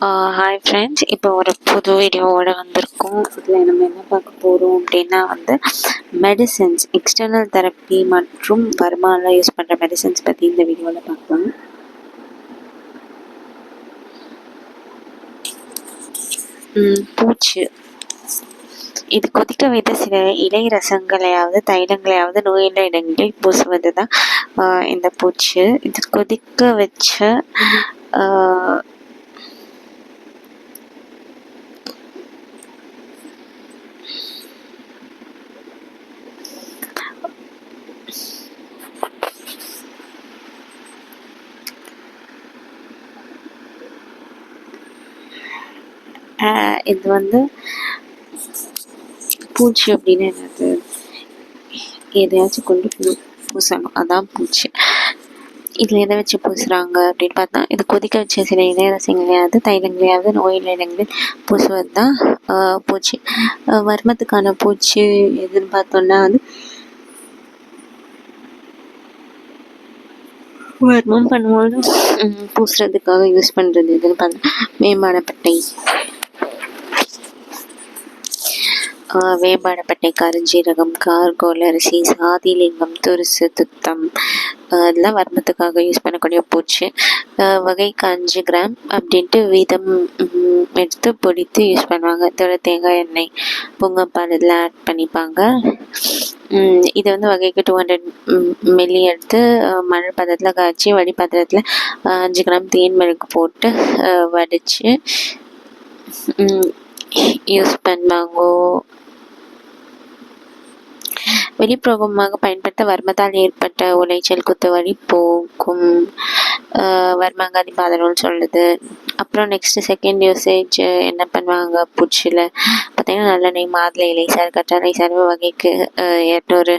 Hi friends, இப்போ ஒரு புது வீடியோவோட வந்திருக்கோம். இதில் நம்ம என்ன பார்க்க போகிறோம் அப்படின்னா மெடிசன்ஸ், எக்ஸ்டர்னல் தெரப்பி மற்றும் வர்மாவில் யூஸ் பண்ணுற மெடிசன்ஸ் பற்றி இந்த வீடியோவில் பார்க்கலாம். பூச்சு இது கொதிக்க வைத்த சில இலை ரசங்களையாவது தைலங்களையாவது நோயுள்ள இடங்களில் பூசுவது தான் இந்த பூச்சு. இது கொதிக்க வச்ச இது பூச்சி அப்படின்னு என்னது, எதையாச்சும் கொண்டு பூசணும், அதான் பூச்சி. இதில் எதை வச்சு பூசுகிறாங்க அப்படின்னு பார்த்தா, இது கொதிக்க வச்ச சில இலையரசங்களையாவது தைலங்களையாவது நோயில் இடங்களில் பூசுவது தான் பூச்சி. வர்மத்துக்கான பூச்சி எதுன்னு பார்த்தோன்னா வர்மம் பண்ணும்போது பூசுறதுக்காக யூஸ் பண்ணுறது எதுன்னு பார்த்தா மேம்பாடப்பட்டை, வேம்பாடப்பட்டை, கருஞ்சீரகம், கார்கோல் அரிசி, சாதிலிங்கம், துருசு, துத்தம், இதெல்லாம் வர்மத்துக்காக யூஸ் பண்ணக்கூடிய பூச்சி. வகைக்கு 5 கிராம் அப்படின்ட்டு வீதம் எடுத்து பொடித்து யூஸ் பண்ணுவாங்க. இதோட தேங்காய் எண்ணெய், பொங்கப்பால் இதெல்லாம் ஆட் பண்ணிப்பாங்க. இது வகைக்கு 200 மில்லி எடுத்து மணல் பாத்திரத்தில் காய்ச்சி வடி பாத்திரத்தில் 5 கிராம் தேன் மிளகு போட்டு வடித்து யூஸ் பண்ணுவாங்க. வெளிப்பிரயோகமாக பயன்படுத்த வர்மத்தால் ஏற்பட்ட உளைச்சல் குத்துவலி போக்கும் வர்மங்காதி பாதனூல் சொல்லுது. அப்புறம் நெக்ஸ்ட் செகண்ட் யூசேஜ் என்ன பண்ணுவாங்க பூச்சியில் பார்த்தீங்கன்னா நல்லெண்ணெய், மாதுளை இலை சாறு, கற்றாழை சாறு வகைக்கு 200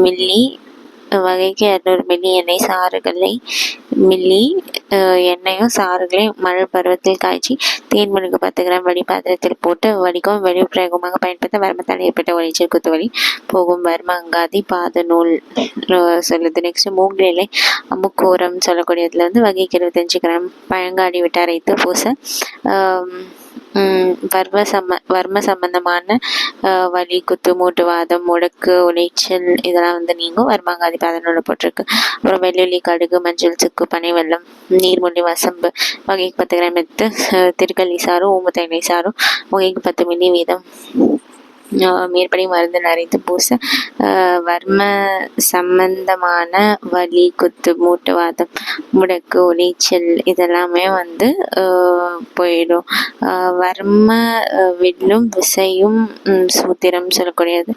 மில்லி, வகைக்கு 200 மில்லி எண்ணெய் சாறுகளை எண்ணெயும் சாறுகளையும் மழை பருவத்தில் காய்ச்சி தேன் மிளகு 10 கிராம் வடி பாத்திரத்தில் போட்டு வடிக்கும். வெளிப்பிரயோகமாக பயன்படுத்த வர்மத்தால் ஏற்பட்ட உளைச்சல் குத்துவலி போகும் வர்ம அங்காதி பாத நூல் சொல்லுது. நெக்ஸ்ட் மூங்கில் இலை அமுக்கோரம் சொல்லக்கூடியதுல வகைக்கு 25 கிராம் பழங்காடி விட்டு அரைத்து பூச வர்ம சம்பந்தமான வலி, குத்து, மூட்டுவாதம், முடக்கு, உளைச்சல் இதெல்லாம் நீங்கும். வர்மங்காதி பாதனூல் போட்டிருக்கு. அப்புறம் வெள்ளுள்ளி, கடுகு, மஞ்சள், சுக்கு, பனை வெல்லம், நீர்மொழி, வசம்பு வகைக்கு 10 கிராம் எடுத்து திருக்கல்லி சாரும் ஊமத்தெண்ணெய் சாரும் வகைக்கு 10 மில்லி வீதம் மேற்படி மருந்து அரைத்து பூச வர்ம சம்பந்தமான வலி, குத்து, மூட்டுவாதம், முடக்கு, உளைச்சல் இதெல்லாமே போயிடும். வர்ம வில்லும் விசையும் சூத்திரம் சொல்லக்கூடியது,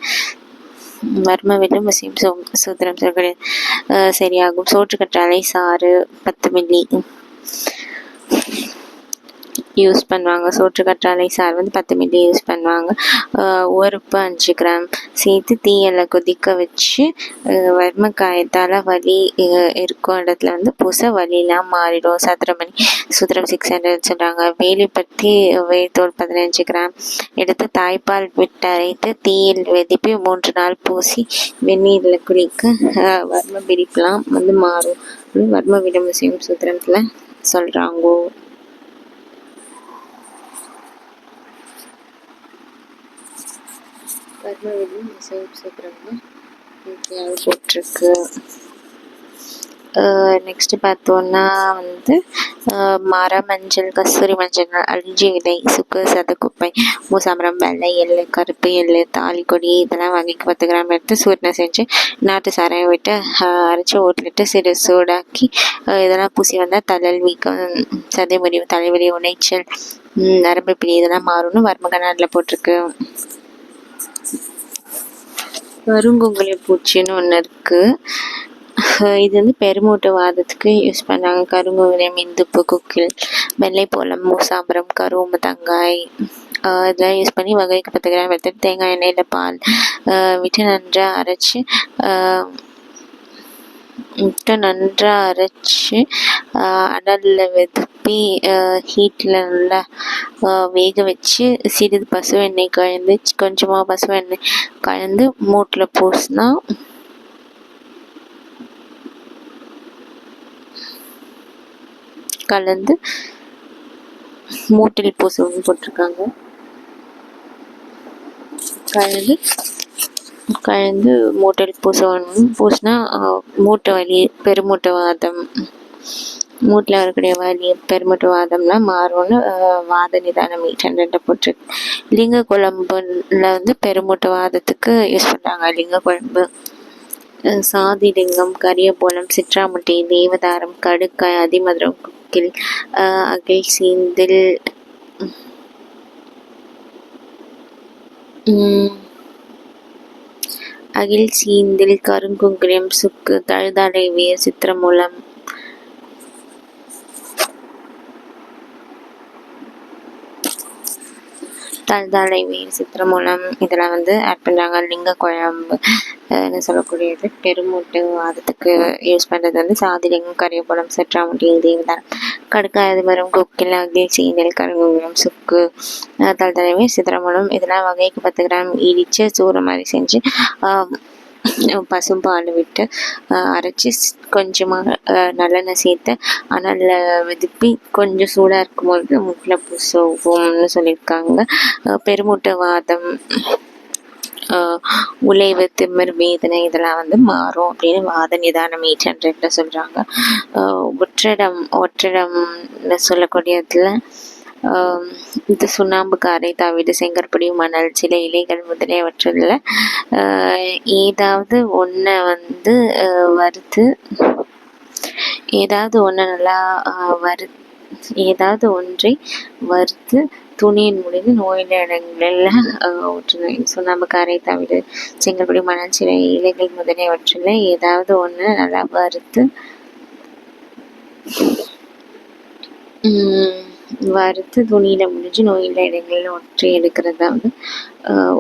வர்ம வில்லும் விசையும் சூத்திரம் சொல்லக்கூடியது சரியாகும். சோற்று கற்றாழை சாறு 10 மில்லி யூஸ் பண்ணுவாங்க. சோற்று கற்றாழை சாறு 10 மில்லி யூஸ் பண்ணுவாங்க. உவர்ப்பு 5 கிராம் சேர்த்து தீயல கொதிக்க வச்சு வர்ம காயத்தால் வலி இருக்கும் இடத்துல பூச வலியெல்லாம் மாறிடும். சூத்திரம் 600 சொல்கிறாங்க. வேலி பற்றி வேர்த்தோல் 15 கிராம் எடுத்து தாய்ப்பால் விட்டு அரைத்து தீயில் வெதிப்பி 3 நாள் பூசி வெந்நீரில் குளிக்க வர்ம பிடிப்பெல்லாம் மாறும். வர்ம விடும் விஷயம் சூத்திரத்தில் சொல்கிறாங்கோ. வர்மவில்லும் விசையும் சூத்திரம்னு போட்டிருக்கு. நெக்ஸ்ட் பார்த்தோன்னா மரமஞ்சள், கஸ்தூரி மஞ்சள், அழிஞ்சி விதை, சுக்கு, சதக்குப்பை, மூசாமரம், வெள்ளை எள்ளு, கருப்பு எள்ளு, தாலிக்கொடி இதெல்லாம் வகைக்கு 10 கிராம் எடுத்து சூர்ணம் செஞ்சு நாட்டு சாராயம் விட்டு அரைச்சி ஓட்டிலிட்டு சிறு சூடாக்கி இதெல்லாம் பூசி வந்தால் தழல் வீக்கம், சதை முறிவு, தலைவலி, உளைச்சல், நரம்பு பிடி இதெல்லாம் மாறும்னு வர்மகநாட்டில் போட்டிருக்கு. கருங்குங்குளி பூச்சின்னு ஒன்று இருக்குது. இது பெருமூட்டு வாதத்துக்கு யூஸ் பண்ணாங்க. கருங்குங்குளியம், இந்துப்பு, குக்கில், வெள்ளைப்போளம், மூசாம்பரம், கரும்பு, தங்காய் இதெல்லாம் யூஸ் பண்ணி வகைக்கு 10 கிராம் எடுத்துட்டு தேங்காய் எண்ணெயில் பால் விட்டு நன்றாக அரைச்சி அனலில் வெதுப்பி ஹீட்டில் நல்லா வேக வச்சு சிறிது பசு எண்ணெய் கலந்து கொஞ்சமாக பசு எண்ணெய் கலந்து மூட்டில் பூசினா கலந்து மூட்டில் பூசவும் போட்டிருக்காங்க. கலந்து மூட்டில் பூசினா மூட்டை வலி, பெருமூட்டை வாதம், மூட்டில் வரக்கூடிய வலி, பெருமூட்டு வாதம்லாம் மாறும்னு வாத நிதானம் 800 போட்டிருக்கு. லிங்க குழம்புல வந்து பெருமூட்டு வாதத்துக்கு யூஸ் பண்ணுறாங்க. லிங்க குழம்பு, சாதிலிங்கம், கரியபோலம், சிற்றாமுட்டி, தேவதாரம், கடுக்காய், அதிமதுரம், குக்கில், அகில் சீந்தில், கருங்குங்குரியம், சுக்கு, தழுதாடை வேர், சித்திரமூலம், தழுதாடை வேர், சித்திரமூலம் இதெல்லாம் வந்து ஆட் பண்ணுறாங்க. லிங்க குழம்பு சொல்லக்கூடியது பெருமூட்டு வாதத்துக்கு யூஸ் பண்ணுறது வந்து சாதிலிங்கம், கரியபோலம், சிற்றாமுட்டி, தேவதாரம், கடுக்காய், அதிமரம், கொக்கில், அகில் சீந்தல், கருங்குங்குரியம், சுக்கு, தழுதாடை வேர், சித்திரமூலம் இதெல்லாம் வகைக்கு 10 கிராம் இடித்து சூறு மாதிரி செஞ்சு பசும்பால் விட்டு அரைச்சி கொஞ்சமாக நல்லெண்ணெய் சேர்த்து அனலில் வெதுப்பி கொஞ்சம் சூடாக இருக்கும்போது முட்டில் பூசுவோம்னு சொல்லியிருக்காங்க. பெருமூட்டு வாதம், உழைவு, திமிர், வேதனை இதெல்லாம் வந்து மாறும் அப்படின்னு வாத நிதானம் 800 சொல்கிறாங்க. ஒற்றடம்னு சொல்லக்கூடியதுல இது சுண்ணாம்பு, காரை, தவிடு, செங்கற்பொடி, மணல், சில இலைகள் முதலியவற்றில் ஏதாவது ஒன்றை வந்து வறுத்து ஏதாவது ஒன்றை வறுத்து துணியின் முடிந்து நோயில இடங்களில் ஊற்றணும். சுண்ணாம்பு, காரை, தவிடு, செங்கற்பொடி, மணல், சில இலைகள் முதலியவற்றில் ஏதாவது ஒன்று நல்லா வறுத்து துணியில் முடிஞ்சு நோயில்ல இடங்களில் ஒற்றி எடுக்கிறதா வந்து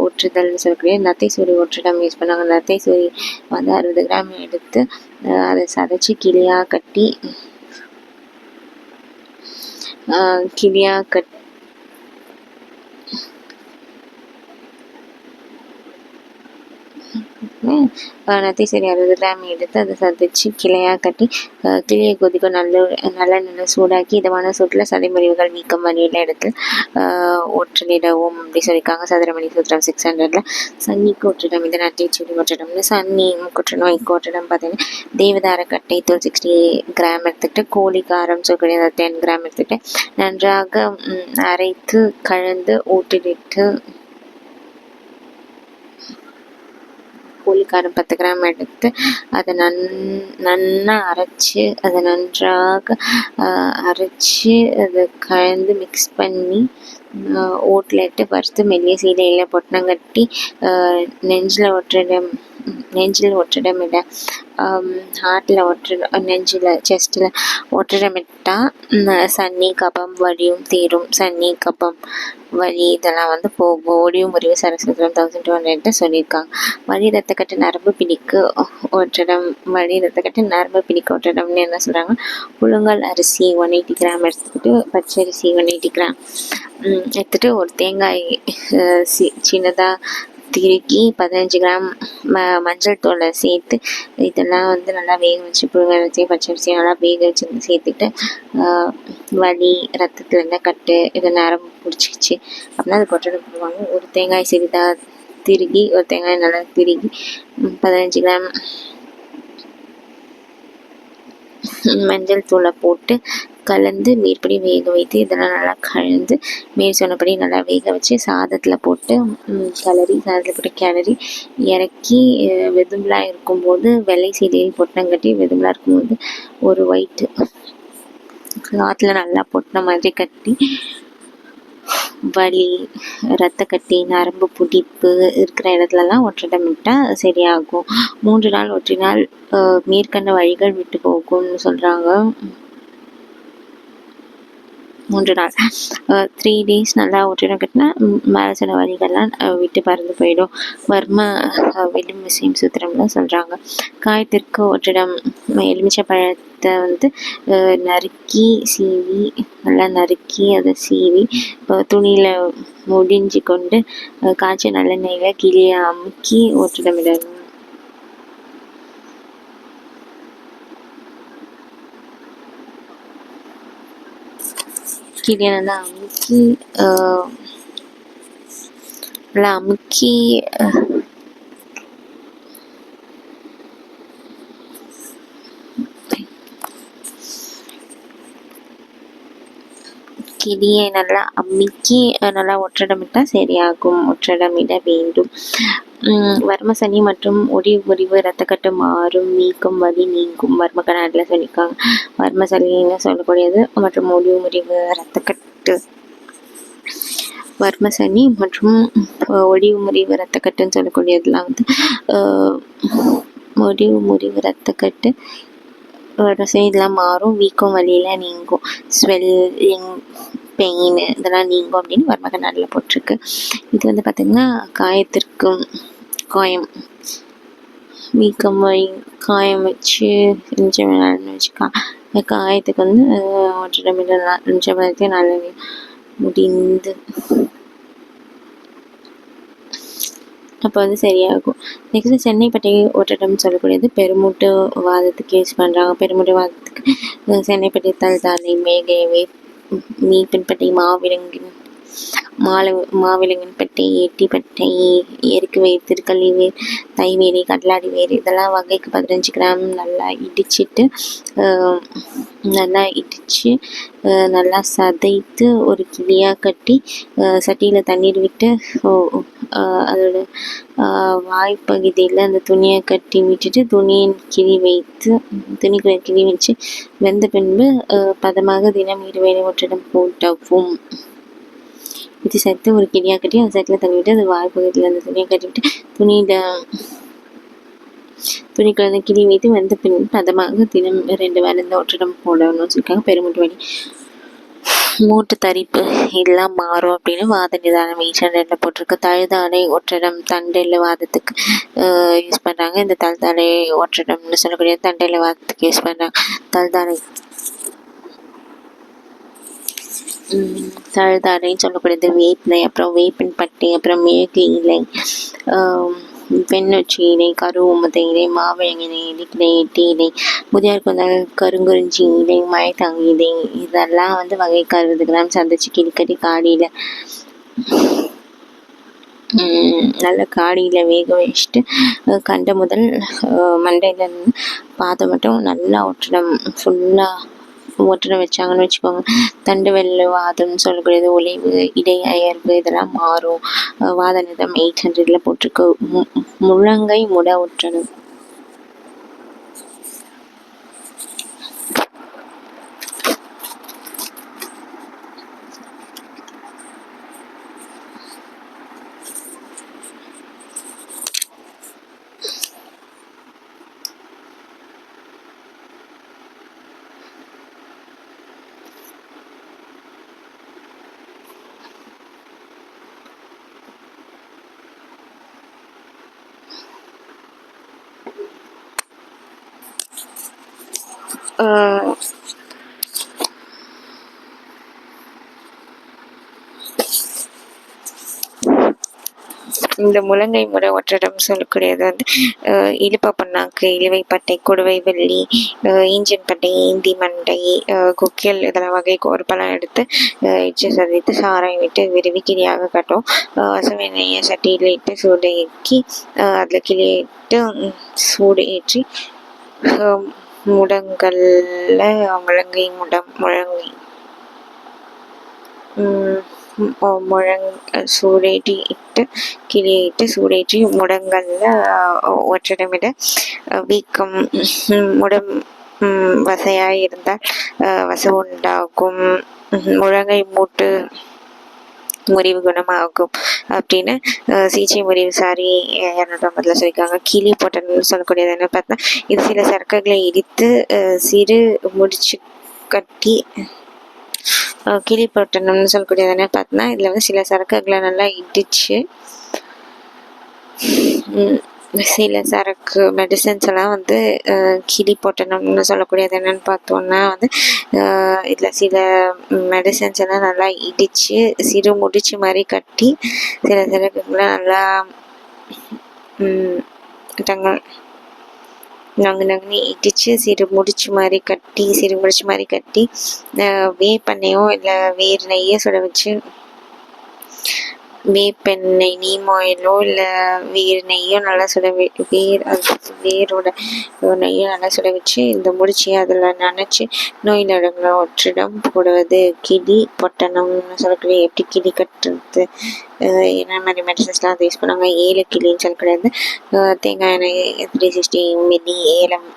ஒற்றுதல்னு சொல்லக்கூடிய நத்தை சூரி ஒற்றிடம் யூஸ் பண்ணாங்க. நத்தை சூரி வந்து 60 கிராம் எடுத்து அதை சதைச்சி கிளியாக கட்டி நத்தை சரி 60 கிராம் எடுத்து அதை சதைச்சி கிளையாக கட்டி கிளியை கொதிக்கும் நல்லெண்ணெய் சூடாக்கி இதமான சூட்டில் சதைமுறிவுகள் வீக்கம் வலியுள்ள இடத்தில் ஒற்றலிடவும் அப்படி சொல்லியிருக்காங்க. சதுரமணி சூத்திரம் 600. சன்னிக்கு ஒற்றிடம், இது நட்டை செடி ஒற்றிடம்னு. சன்னி மூக்குற்று நோய்க்கு ஒற்றிடம் பார்த்தீங்கன்னா தேவதாரக்கட்டை தூள் 60 கிராம் எடுத்துக்கிட்டு, கோழி காரம் சொல்லக்கூடிய 10 கிராம் எடுத்துக்கிட்டு நன்றாக அரைத்து கலந்து ஊட்டிலிட்டு கோழிக்காரம் 10 கிராம் எடுத்து அதை நன்றாக அரைச்சி அதை கலந்து மிக்ஸ் பண்ணி ஓட்டில் இட்டு வறுத்து மெல்லிய சீலையில் பொட்டணங்கட்டி நெஞ்சில் ஒற்றிடமிட ஹார்ட்டில் செஸ்ட்டில் ஒற்றிடமிட்டால் சன்னி கபம் வலியும் தீரும். சன்னி கபம் வலி இதெல்லாம் வந்து போகும். ஒடியும் முறிவு சரஸ்வரம் 1200 சொல்லியிருக்காங்க. வலி ரத்தக்கட்டு நரம்பு பிடிக்கு ஒற்றிடம்னு என்ன சொல்கிறாங்க? புழுங்கல் அரிசி 180 கிராம் எடுத்துக்கிட்டு, பச்சரிசி 180 கிராம் எடுத்துகிட்டு ஒரு தேங்காய் சின்னதாக திருக்கி 15 கிராம் மஞ்சள் தூளை சேர்த்து இதெல்லாம் வந்து நல்லா வேக வச்சு புழுங்கரிசி பச்சரிசி நல்லா வேக வச்சு சேர்த்துட்டு வலி ரத்தத்தில் இருந்த கட்டு இதை நரம்பு பிடிச்சிக்கிச்சு அப்படின்னா அது கொட்டடம் போடுவாங்க. ஒரு தேங்காய் சிறிதாக திருகி ஒரு தேங்காய் நல்லா திருகி 15 கிராம் மஞ்சள் தூளை போட்டு கலந்து மேற்படி வேக வைத்து இதெல்லாம் நல்லா கலந்து மேல் சொன்னபடி நல்லா வேக வச்சு சாதத்தில் போட்டு கிளறி இறக்கி வெதும்பலாக இருக்கும்போது வெள்ளை சீலையில் பொட்டணங்கட்டி வெதும்பலாக இருக்கும்போது ஒரு ஒயிட் கிளாத்தில் நல்லா பொட்டின மாதிரி கட்டி வலி ரத்தக்கட்டி நரம்பு பிடிப்பு இருக்கிற இடத்துலலாம் ஒற்றிடமிட்டால் சரியாகும். 3 நாள் ஒற்றினால் மேற்கண்ட வழிகள் விட்டு போகும்னு சொல்கிறாங்க. 3 நாள் 3 டேஸ் நல்லா ஒற்றிடம் கட்டினா மேலே சொன்ன வழிகள்லாம் விட்டு பறந்து போயிடும். வர்ம வெள்ளும் விஷயம் சூத்திரம்லாம் சொல்கிறாங்க. காயத்திற்கு ஒற்றிடம் எலுமிச்சை பழத்தை வந்து நல்லா நறுக்கி அதை சீவி துணியில் முடிஞ்சு கொண்டு காய்ச்ச நல்லெண்ணெயில் கிளியை அமுக்கி ஒற்றிடமிடணும். கிளியை நல்லா அமுக்கி நல்லா அமுக்கி கிளியை நல்லா அமுக்கி நல்லா ஒற்றடமிட்டால் சரியாகும். ஒற்றடமிட வேண்டும். வர்மசனி மற்றும் முறிவு இரத்தக்கட்டு மாறும், நீக்கும், வலி நீங்கும். வர்ம கண்ணாடியில் சொல்லியிருக்காங்க. வர்மசனின்னு சொல்லக்கூடியது மற்றும் முறிவு இரத்தக்கட்டு. வர்மசனி மற்றும் முறிவு இரத்தக்கட்டுன்னு சொல்லக்கூடியதுலாம் வந்து முறிவு இரத்தக்கட்டு இதெல்லாம் மாறும், வீக்கம் வலியில் நீங்கும், ஸ்வெல்லிங் பெயின் இதெல்லாம் நீங்கும் அப்படின்னு வர்ம கண்ணாடியில் போட்டிருக்கு. இது வந்து பார்த்திங்கன்னா வீக்கம் காயம் வச்சு காயத்துக்கு வந்து ஒன்றரை நல்ல முடிந்து அப்போ வந்து சரியாகும். நெக்ஸ்ட்டு சென்னைப்பட்டை ஒற்றடம் சொல்லக்கூடியது பெருமூட்டு வாதத்துக்கு யூஸ் பண்ணுறாங்க. பெருமூட்டு வாதத்துக்கு சென்னைப்பட்டை, தல்தானை, மேகையவே, மீப்பின்பட்டை, மாவிலங்கின் பட்டை, எட்டிப்பட்டை, எருக்கு வேர், திருக்கல்லி வேர், தைவேரி, கடலாடி வேர் இதெல்லாம் வகைக்கு 15 கிராம் நல்லா இடித்து நல்லா சதைத்து ஒரு கிளியாக கட்டி சட்டியில் தண்ணீர் விட்டு அதோட வாய்ப்பகுதியில் அந்த துணியை கட்டி விட்டுட்டு துணிக்குள்ள கிளி வச்சு வெந்த பின்பு பதமாக தினம் 2 வேளை ஒற்றடம் போட்டவும். இது சேர்த்து ஒரு கிளியாக கட்டி அந்த சட்டியில் தண்ணி விட்டு அது வாய்ப்பகுதியில் அந்த துணியை கட்டிவிட்டு துணிக்குள்ள அந்த கிளி வைத்து வெந்த பின் பதமாக தினம் 2 வேளை இந்த ஒற்றடம் போடணும்னு சொல்லியிருக்காங்க. பெருமூட்டு வலி, மூட்டு தரிப்பு இதெல்லாம் மாறும் அப்படின்னு வாத நிதானம் ஈச்சண்டில் போட்டிருக்கு. தழுதாடை ஒற்றடம் தண்டெல்லு வாதத்துக்கு யூஸ் பண்ணுறாங்க. இந்த தழுதாடை ஒற்றடம்னு சொல்லக்கூடிய தண்டெல்லு வாதத்துக்கு யூஸ் பண்ணுறாங்க. தழுதாடைன்னு சொல்லக்கூடியது வேப்பிலை, அப்புறம் வேப்பின் பட்டை, அப்புறம் மேற்கு இலை, பெண்ணொச்சி இலை, கருவுமுத இலை, மாவிளங்கினை இலை, எட்டி இலை, முதியாருக்கு வந்தால் கருங்குறிஞ்சி இலை, மழைத்தாங்கி இலை இதெல்லாம் வந்து வகைக்கு 60 கிராம் சந்திச்சு கிளிக்கட்டி காடியில் நல்ல காடியில் வேக வச்சுட்டு கண்டை முதல் மண்டையிலேருந்து பாதம் மட்டும் நல்லா ஒற்றடம் வச்சாங்கன்னு வச்சுக்கோங்க. தண்டு வெள்ளை வாதம்னு சொல்லக்கூடியது ஒளிவு, இடை அயர்வு இதெல்லாம் மாறும். வாத நிதம் 800 போட்டிருக்கு. முழங்கை முட ஒற்றடம். இந்த முழங்கை முறை ஒற்றடம் சொல்லக்கூடியது வந்து இழுப்ப பண்ணாக்கு, இழுவைப்பட்டை, கொடுவை வெள்ளி, ஈஞ்சன் பட்டை, ஏந்தி மண்டை, குக்கியல் இதெல்லாம் வகைக்கு ஒரு பழம் எடுத்து இச்சு சதைத்து சாராயம் விட்டு விருவி கிளியாக கட்டும். பசுவெண்ணெயை சட்டியில் இட்டு சூடு ஏற்றி அதில் கிளியிட்டு சூடு ஏற்றி முழங்கை சூடேற்றி இட்டு கிளியிட்டு சூடேற்றி முடங்கல்ல ஒற்றடமிட வீக்கம் வசையாய் இருந்தால் வசவு உண்டாகும். முழங்கை மூட்டு முறிவு குணமாகும் அப்படின்னு சிகிச்சை முறிவு 250 சொல்லியிருக்காங்க. கிளி போட்டன்னு சொல்லக்கூடியது என்ன பார்த்தா, இது சில சரக்குகளை இடித்து சிறு முடிச்சு கட்டி கிளி போட்டணும்னு சொல்லக்கூடியது என்ன பார்த்தோன்னா, இதில் வந்து சில சரக்குகளை நல்லா இடித்து சில சரக்கு மெடிசன்ஸ் எல்லாம் வந்து கிளி போட்டணும்னு சொல்லக்கூடியது என்னன்னு பார்த்தோன்னா வந்து இதில் சில மெடிசன்ஸ் எல்லாம் நல்லா இடித்து சிறு முடிச்சு மாதிரி கட்டி சில சரக்குகளை நல்லா நங்கு இடித்து சிறு முடிச்சு மாதிரி கட்டி வேப்பெண்ணையோ இல்லை வேறு நெய்யோ சுட வச்சு வேப்பெண்ணெய் நீம் ஆயிலோ இல்லை வேறு நெய்யோ நல்லா சுட வேரோட நெய்யோ நல்லா சுட வச்சு இந்த முடிச்சு அதில் நினச்சி நோய் நடுங்களை ஒற்றிடம் போடுவது. கிளி பொட்டணம்னு சொல்லக்கூடிய எப்படி கிளி கட்டுறது என்ன மாதிரி மெடிசன்ஸ்லாம் அதை யூஸ் பண்ணுவாங்க. ஏல கிளின்னு சொல்லக்கூடாது. தேங்காய் எண்ணெய் 360 மில்லி, ஏலம்,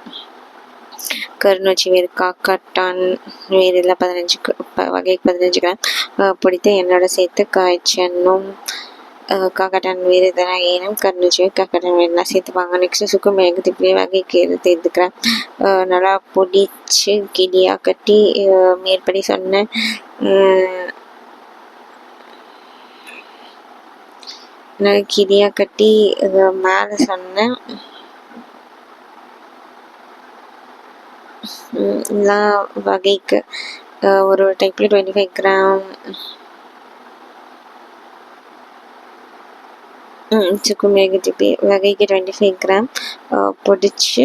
கருநொச்சி வேறு, காக்காட்டான் வேறு எல்லாம் 15 வகைக்கு 15 கிராம் பிடித்த எண்ணெயோட சேர்த்து காய்ச்சணும். காக்காட்டான் வேறு இதெல்லாம் ஏனும் கருநொச்சி வேறு காக்காட்டான் வேறுலாம் சேர்த்துப்பாங்க. நெக்ஸ்ட்டு சுக்கு மிளகு திப்பிலி வகைக்கு 25 கிராம் நல்லா பொடிச்சு கிளியாக கட்டி மேற்படி சொன்ன கிளியாக கட்டி மேலே சொன்ன எல்லா வகைக்கு ஒரு டைப்பில் 25 கிராம் சுக்கு மிளகு டிப்பி வகைக்கு 25 கிராம் பொடிச்சு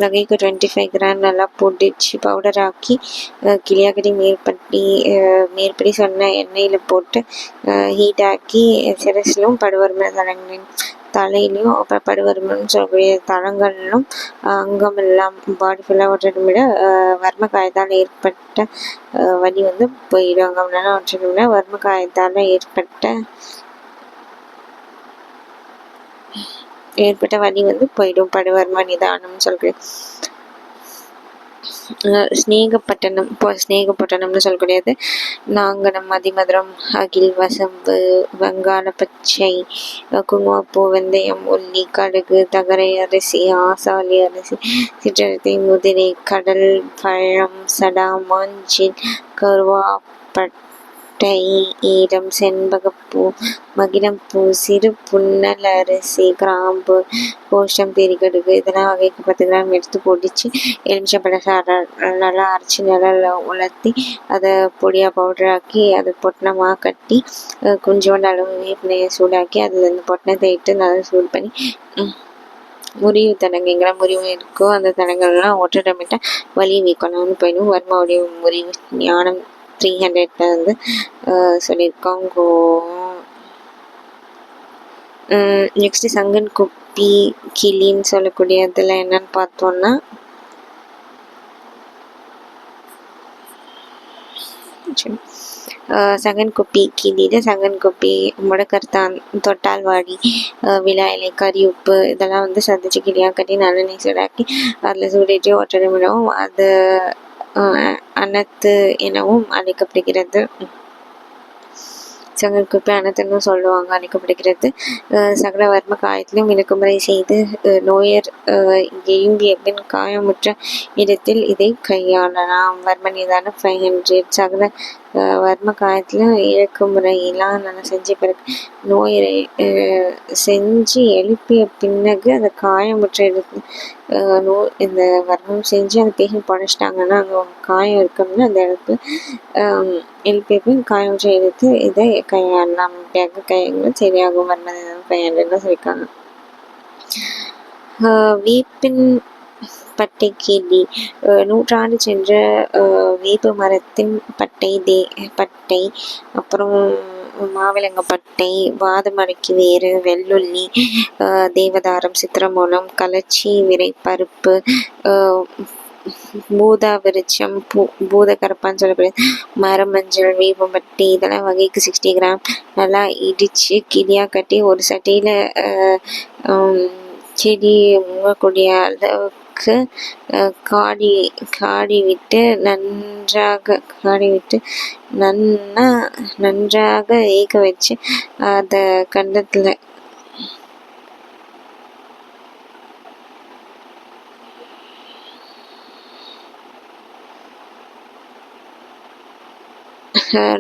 வகைக்கு 25 கிராம் நல்லா பொடிச்சு பவுடர் ஆக்கி கிளியாக்கடி மேற்படி சொன்ன எண்ணெயில் போட்டு ஹீட் ஆக்கி சிரசிலும் படுவர்ம தலையிலையும் அப்புறம் படுவர்மன்னு சொல்லக்கூடிய தளங்களிலும் அங்கமெல்லாம் பாடி ஃபுல்லாக ஒட்டணும் விட வர்ம காயத்தால் ஏற்பட்ட வலி போயிடும். அங்கம்லாம் ஒட்டணும் விட வர்ம காயத்தால் ஏற்பட்ட வலி போயிடும். படுவர்ம நிதானம்னு சொல்கிறேன். ஸ்நேகப்பட்டணம்னு சொல்லக்கூடியது நாங்கனம், அதிமதுரம், அகில், வசம்பு, வங்காள பச்சை, குங்குமப்பூ, வெந்தயம், உள்ளி, கடுகு, தகரை அரிசி, ஆசாலி அரிசி, சிற்றரிசி, முதிரை, கடல், பழம், சடா, மஞ்சள், கருவாப்பட்டை, ஈரம், செண்பகப்பூ, மகிழம்பூ, சிறு புன்னல் அரிசி, கிராம்பு, கோஷ்டம், பெரிகடுகு இதெல்லாம் வகைக்கு 10 கிராம் எடுத்து பொடிச்சு எலுமிச்சம்பழ சாறை நல்லா அரைச்சி நல்லா உலர்த்தி அதை பொடியாக பவுடராக்கி அதை பொட்டணமாக கட்டி கொஞ்சோண்டு அளவு வேப்பிலையை சூடாக்கி அதில் இந்த பொட்டணத்தை இட்டு நல்லா சூடு பண்ணி முறிவு தடங்குங்கிற முறிவு இருக்கோ அந்த தடங்கள்லாம் ஒட்டடமிட்டால் வலி வீக்கணும்னு போயிடும். வர்மாவுடைய முறிவு ஞானம் 300 சொல்லியிருக்காங்க. நெக்ஸ்ட்டு சங்கன் குப்பி கிளின்னு சொல்லக்கூடியதில் என்னன்னு பார்த்தோன்னா சங்கன் குப்பி கிளியில் சங்கன் குப்பி, முடக்கர்த்தான், தொட்டால்வாடி, விழா இலை, கறி உப்பு இதெல்லாம் சதைச்சி கிளியாக கட்டி நல்லெண்ணெய் சூடாக்கி அதில் சூடேற்றி ஒற்றடமிடவும் அது அனத்து எனவும் அழைக்கப்படுகிறது. சங்கன் குப்பி அனத்துன்னு சொல்லுவாங்க, அழைக்கப்படுகிறது. சகல வர்ம காயத்திலும் இலக்குமுறை செய்து நோயர் எலும்பிய பின் காயமுற்ற இடத்தில் இதை கையாளலாம். வர்ம நிதானம் 500. சகல வர்ம காயத்திலும் இலக்குமுறையெல்லாம் நல்லா செஞ்ச பிறகு நோயரை செஞ்சு எழுப்பிய பின்னகு அந்த காயமுற்ற இடத்துல இந்த வர்மம் செஞ்சு அந்த பேஷண்ட் படைச்சிட்டாங்கன்னா அங்கே காயம் இருக்கணும்னு அந்த இடத்துல எழுப்பிய பின் காயமுற்ற எடுத்து இதை கையாளலாம். கையங்களும் சரியாகும். வர்ம கையாளலாம் சொல்லியிருக்காங்க. வேப்பின் பட்டை கிளி நூற்றாண்டு சென்ற வேப்ப மரத்தின் பட்டை அப்புறம் மாவிலங்கப்பட்டை, வாதமரைக்கு வேறு, வெள்ளுள்ளி, தேவதாரம், சித்திரமூலம், கலச்சி விரை பருப்பு, பூதா விருட்சம், பூதக்கரப்பான்னு சொல்லக்கூடிய மரமஞ்சள், வேப்பம்பட்டி இதெல்லாம் வகைக்கு 60 கிராம் நல்லா இடித்து கிளியாக கட்டி ஒரு சட்டியில் செடி முங்கக்கூடிய அளவுக்கு காடி விட்டு நன்றாக வேக வச்சு அதை கண்டத்தில்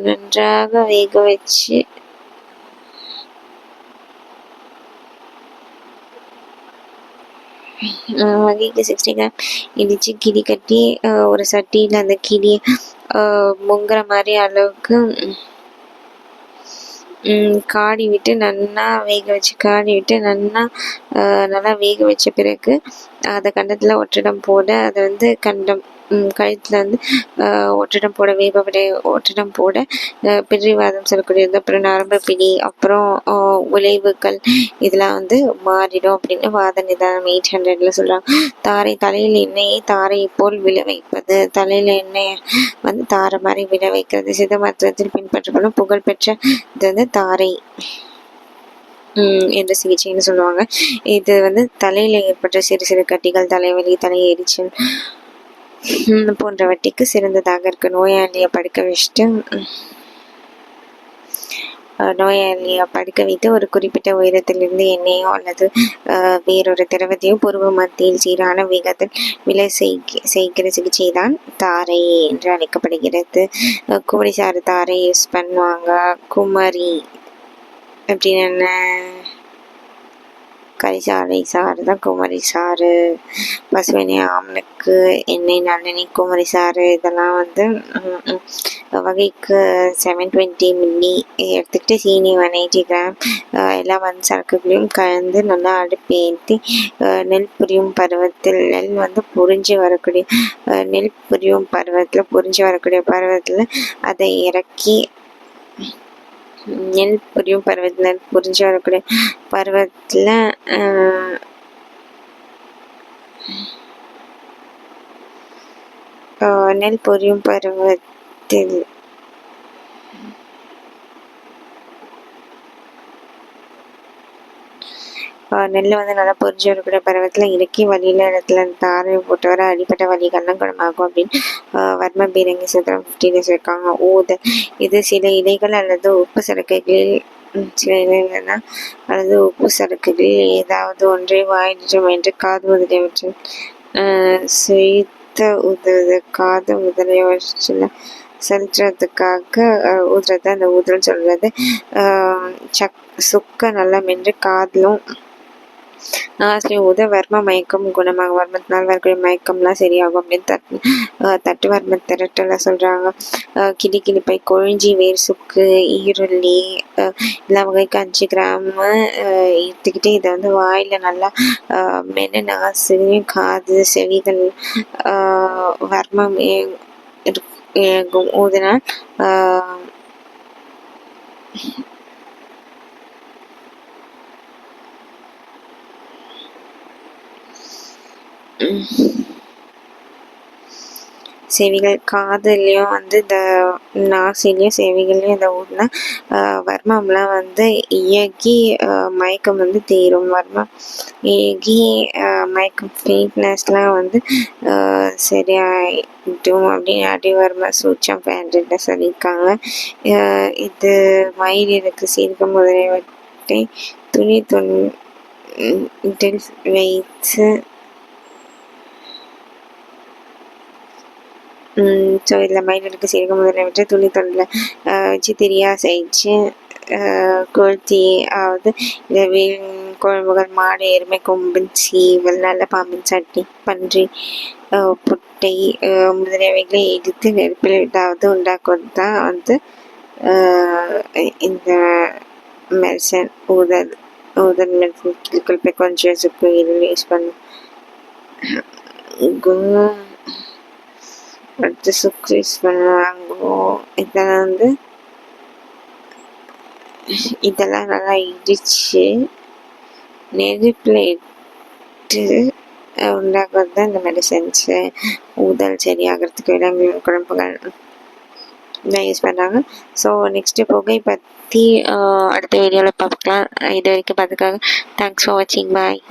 நன்றாக வேக வச்சு வகைக்கு 60 கிராம் இடித்து கிளி கட்டி ஒரு சட்டியில் அந்த கிளி முங்குற மாதிரி அளவுக்கு காடி விட்டு நல்லா வேக வச்சு நல்லா வேக வச்ச பிறகு அதை கண்டத்தில் ஒற்றிடம் போட அதை வந்து கண்டம் கழுத்தில் வந்து ஒற்றிடம் போட ஒற்றிடம் போட பிரிவாதம் சொல்லக்கூடியது, அப்புறம் நரம்பு பிடி, அப்புறம் விளைவுகள் இதெல்லாம் வந்து மாறிடும் அப்படின்னு வாத நிதானம் 800ல் சொல்கிறாங்க. தலையில் எண்ணெயை தாரை போல் விழ வைப்பது, தலையில் எண்ணெயை வந்து தாரை மாதிரி விழ வைக்கிறது சித்த மருத்துவத்தில் பின்பற்றப்படும் புகழ்பெற்ற இது வந்து தாரை என்ற சிகிச்சைன்னு சொல்லுவாங்க. இது வந்து தலையில் ஏற்பட்ட சிறு சிறு கட்டிகள், தலைவலி, தலை எரிச்சல் போன்றவற்றிற்கு சிறந்ததாக இருக்கு. நோயாளியை படுக்க வைத்து ஒரு குறிப்பிட்ட உயரத்திலிருந்து எண்ணெயோ அல்லது வேறொரு திரவத்தையோ புருவ மத்தியில் சீரான வேகத்தில் விலை செய்கிற சிகிச்சை தான் தாரை என்று அழைக்கப்படுகிறது. குமரி சாறு தாரை யூஸ் பண்ணுவாங்க. குமரி அப்படின்னு என்ன, கரிசாலை சாறு தான் குமரி சாறு. பசுவெண்ணெய், ஆமணக்கு எண்ணெய், நல்லெண்ணெய், குமரி சாறு இதெல்லாம் வந்து வகைக்கு 720 மில்லி எடுத்துக்கிட்டு சீனி 180 கிராம் எல்லா சரக்குகளையும் கலந்து நல்லா அடுப்பேற்றி நெல் புரியும் பருவத்தில் பருவத்தில் அதை இறக்கி நெல் புரியும் பருவத்தில் நெல் வந்து நல்லா பொரிஞ்சு வரக்கூடிய பருவத்தில் இறக்கி வலியில இடத்துல தாரை போட்டு வர அடிப்பட்ட வலிகள்லாம் குணமாகும் அப்படின்னு வர்ம பீரங்கி சூத்திரம் 50 days இருக்காங்க. ஊதல் இது சில இலைகள் அல்லது உப்பு சரக்குகளில் ஏதாவது ஒன்றை வாயிடும் என்று காது முதலியவற்றில் சுயித்த உதவுது. காது முதலியவற்றில் செலுத்துறதுக்காக ஊதுறது அந்த ஊதுறன்னு சொல்றது. சுக்க நல்லா மென்று காதிலும் ஊத வர்ம மயக்கம் குணமாகும். வர்மத்தினால் வரக்கூடிய மயக்கம்லாம் சரியாகும் அப்படின்னு தட்டு வர்ம திரட்டல சொல்றாங்க. கிளிப்பை, கொழிஞ்சி, வேர் சுக்கு, ஈருள்ளி எல்லா வகைக்கு 5 கிராம் எடுத்துக்கிட்டு இதை வந்து வாயில நல்லா மென்னு நாசு, காது, செவிகள் வர்மம் ஊதினால் செவிகள், காதுலையும் வந்து இந்த நாசிலையும் செவிகள்லையும் இதை ஊதினா வர்மம்லாம் வந்து இயக்கி மயக்கம் வந்து தீரும். வர்மம் இயக்கி மயக்கம் ஃபீட்னஸ்லாம் வந்து சரியாயிடும் அப்படின்னு அடிவர்ம சூச்சம் பேண்டில் சொல்லியிருக்காங்க. இது மயிலிறகு, சீரகம் முதலியவற்றை துணி வைத்து இதில் மயிலிறகு, சீரகம் முதலியவற்றை துணி தொண்டில் வச்சு திரியா செஞ்சு கொளுத்தி, அதாவது குழம்புகள், மாடு, எருமை, கொம்பின் சீவல், நல்ல பாம்பின் சட்டி, பன்றி புட்டை முதலியவைகளை எரித்து நெருப்பில் விட்டாவது உண்டாக்குவது தான் வந்து இந்த மெடிசன் ஊதல் மெடிசன். குறிப்பை கொஞ்சம் சுக்கு யூஸ் பண்ணும். அடுத்து சுக்கு யூஸ் பண்ணுவாங்க. இதெல்லாம் நல்லா இடிச்சு நெருப்பில் இட்டு உண்டாக்குறது தான் இந்த மெடிசன்ஸு. ஊதல் சரியாகிறதுக்கு விலங்குகளின் குழம்புகள் தான் யூஸ் பண்ணுறாங்க. ஸோ நெக்ஸ்ட்டு புகை பற்றி அடுத்த வீடியோவில் பார்க்கலாம். இது வரைக்கும் பார்த்துக்காக தேங்க்ஸ் ஃபார் வாட்சிங். பாய்.